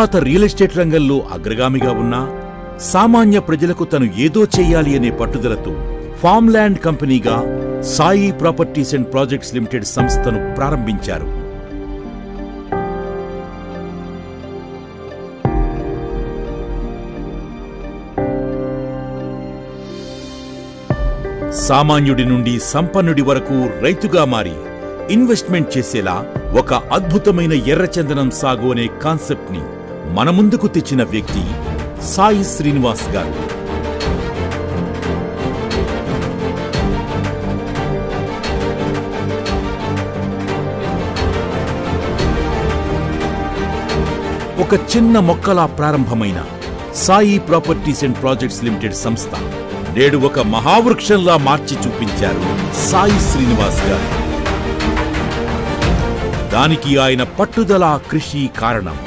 ఇస్పాత real estate రంగంలో అగ్రగామిగా ఉన్నా సామాన్య ప్రజలకు తను ఏదో చెయ్యాలి అనే పట్టుదలతో ఫార్మ్ల్యాండ్ కంపెనీగా Sai properties and projects limited సంస్థను ప్రారంభించారు. సామాన్యుడి నుండి సంపన్నుడి వరకు రైతుగా మారి ఇన్వెస్ట్మెంట్ చేసేలా ఒక అద్భుతమైన ఎర్రచందనం సాగు అనే కాన్సెప్ట్ ని మన ముందుకు తెచ్చిన వ్యక్తి సాయి శ్రీనివాస్ గారు. ఒక చిన్న మొక్కలా ప్రారంభమైన Sai properties and projects limited సంస్థ నేడు ఒక మహావృక్షంలా మార్చి చూపించారు సాయి శ్రీనివాస్ గారు. దానికి ఆయన పట్టుదల, కృషి కారణం.